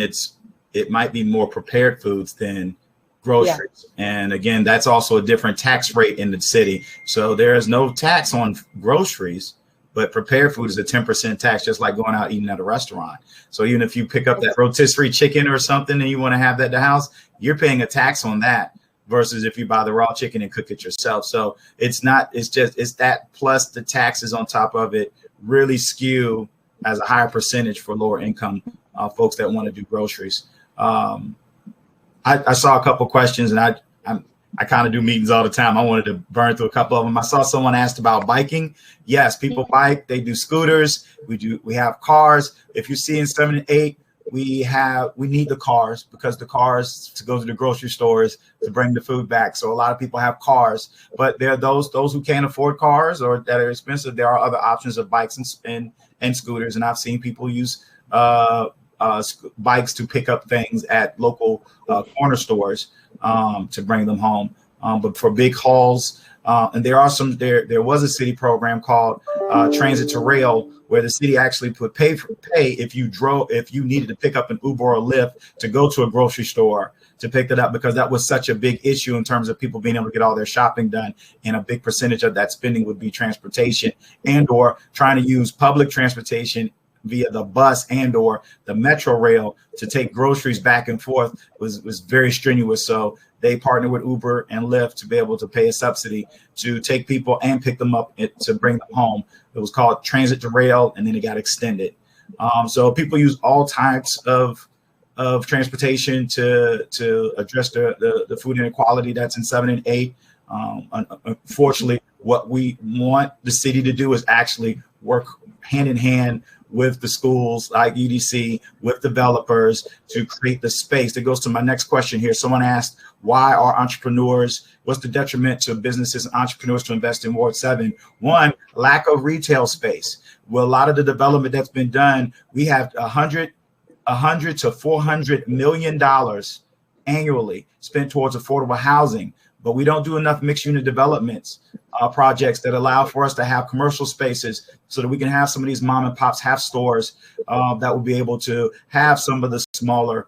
it might be more prepared foods than groceries. Yeah. And again, that's also a different tax rate in the city. So there is no tax on groceries, but prepared food is a 10% tax, just like going out eating at a restaurant. So even if you pick up that rotisserie chicken or something and you want to have that at the house, you're paying a tax on that versus if you buy the raw chicken and cook it yourself. So it's that plus the taxes on top of it really skew as a higher percentage for lower income folks that want to do groceries. I saw a couple questions, and I kind of do meetings all the time. I wanted to burn through a couple of them. I saw someone asked about biking. Yes, people bike. They do scooters. We have cars. If you see in 7 and 8, we need the cars because the cars to go to the grocery stores to bring the food back. So a lot of people have cars, but there are those who can't afford cars or that are expensive. There are other options of bikes and scooters, and I've seen people use bikes to pick up things at local corner stores to bring them home. But for big hauls, and there was a city program called Transit to Rail, where the city actually would pay if you needed to pick up an Uber or a Lyft to go to a grocery store to pick that up, because that was such a big issue in terms of people being able to get all their shopping done. And a big percentage of that spending would be transportation and or trying to use public transportation via the bus and or the metro rail to take groceries back and forth was very strenuous. So they partnered with Uber and Lyft to be able to pay a subsidy to take people and pick them up to bring them home. It was called Transit to Rail, and then it got extended. So people use all types of transportation to address the food inequality that's in 7 and 8. Unfortunately, what we want the city to do is actually work hand in hand with the schools like UDC, with developers to create the space. That goes to my next question here. Someone asked, why are entrepreneurs, what's the detriment to businesses and entrepreneurs to invest in Ward 7? One, lack of retail space. Well, a lot of the development that's been done, we have $100 to $400 million annually spent towards affordable housing, but we don't do enough mixed unit developments projects that allow for us to have commercial spaces so that we can have some of these mom and pops have stores that will be able to have some of the smaller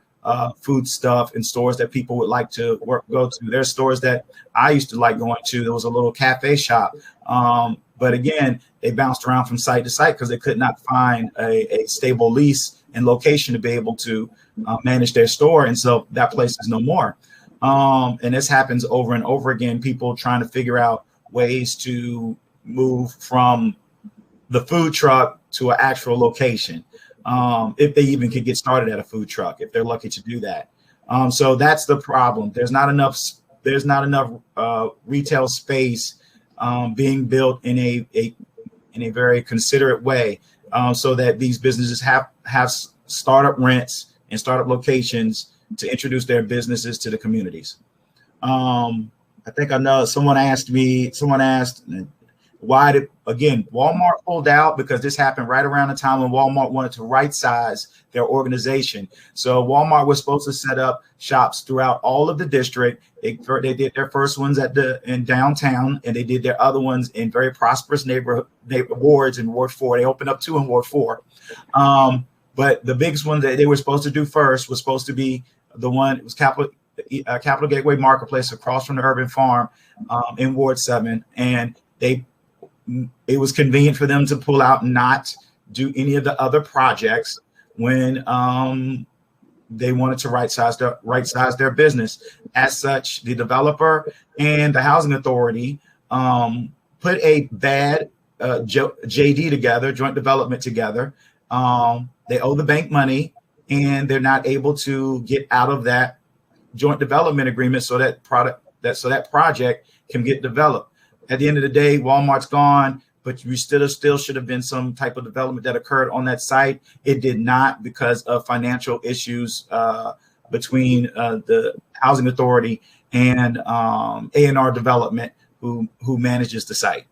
food stuff in stores that people would like to go to. There's stores that I used to like going to. There was a little cafe shop. But again, they bounced around from site to site because they could not find a stable lease and location to be able to manage their store. And so that place is no more. And this happens over and over again, people trying to figure out ways to move from the food truck to an actual location. If they even could get started at a food truck, if they're lucky to do that. So that's the problem. There's not enough retail space being built in a very considerate way, so that these businesses have startup rents and startup locations to introduce their businesses to the communities. I think I know someone asked why Walmart pulled out, because this happened right around the time when Walmart wanted to right size their organization. So Walmart was supposed to set up shops throughout all of the district. They did their first ones in downtown, and they did their other ones in very prosperous neighborhood wards in Ward 4. They opened up 2 in Ward 4. But the biggest one that they were supposed to do first was supposed to be the one, it was Capital Gateway Marketplace across from the Urban Farm in Ward 7. And it was convenient for them to pull out and not do any of the other projects when they wanted to right size their business. As such, the developer and the housing authority put a bad JD together, joint development together. They owe the bank money, and they're not able to get out of that joint development agreement so that project can get developed. At the end of the day, Walmart's gone, but you still should have been some type of development that occurred on that site. It did not, because of financial issues between the housing authority and A&R Development, who manages the site.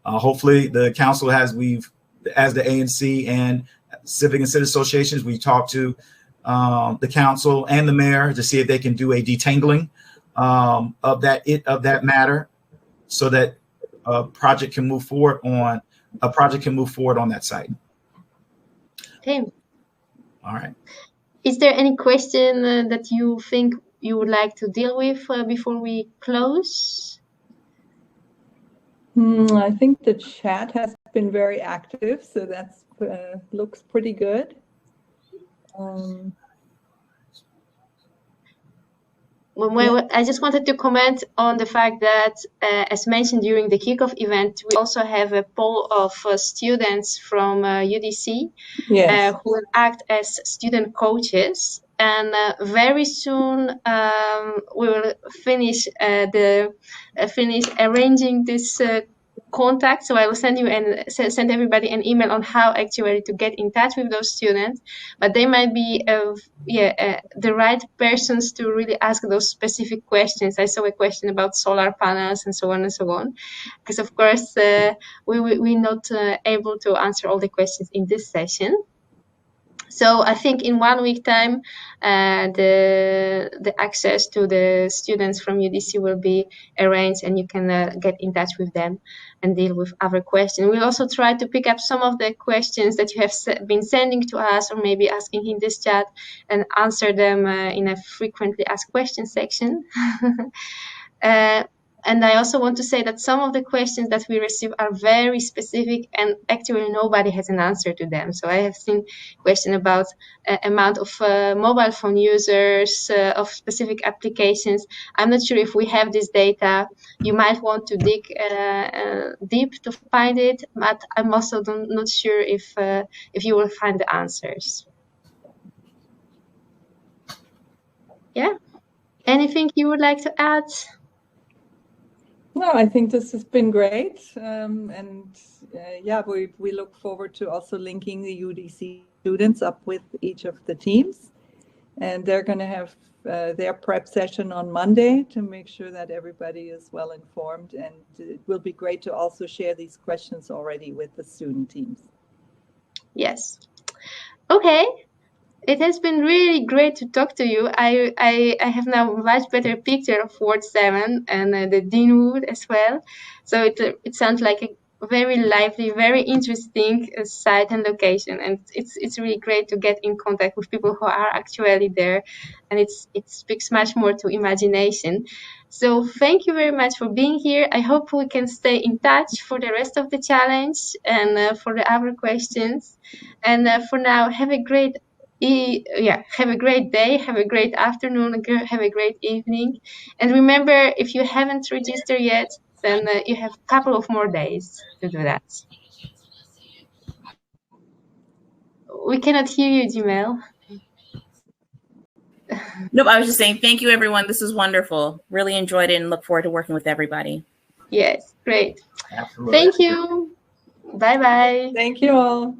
Hopefully, the council as the ANC and civic and citizen associations, we talked to the council and the mayor to see if they can do a detangling of that matter, so that a project can move forward on that site. Okay. All right. Is there any question that you think you would like to deal with before we close? I think the chat has been very active, so that looks pretty good. I just wanted to comment on the fact that, as mentioned during the kickoff event, we also have a poll of students from UDC Yes. who will act as student coaches. And very soon we will finish arranging this contact. So I will send everybody an email on how actually to get in touch with those students. But they might be the right persons to really ask those specific questions. I saw a question about solar panels and so on and so on, because of course we're not able to answer all the questions in this session. So I think in 1 week time, the access to the students from UDC will be arranged, and you can get in touch with them and deal with other questions. We'll also try to pick up some of the questions that you have been sending to us, or maybe asking in this chat, and answer them in a frequently asked questions section. And I also want to say that some of the questions that we receive are very specific, and actually nobody has an answer to them. So I have seen question about amount of mobile phone users of specific applications. I'm not sure if we have this data. You might want to dig deep to find it, but I'm also not sure if you will find the answers. Yeah. Anything you would like to add? No, I think this has been great. Yeah, we look forward to also linking the UDC students up with each of the teams. And they're going to have their prep session on Monday to make sure that everybody is well informed. And it will be great to also share these questions already with the student teams. Yes. Okay. It has been really great to talk to you. I have now a much better picture of Ward 7 and the Deanwood as well. So it sounds like a very lively, very interesting site and location. And it's really great to get in contact with people who are actually there. And it speaks much more to imagination. So thank you very much for being here. I hope we can stay in touch for the rest of the challenge and for the other questions. And for now, have a great have a great day, have a great afternoon, have a great evening. And remember, if you haven't registered yet, then you have a couple of more days to do that. We cannot hear you, Jimell. Nope, I was just saying thank you, everyone. This was wonderful. Really enjoyed it and look forward to working with everybody. Yes, great. Absolutely. Thank you. Bye-bye. Thank you all.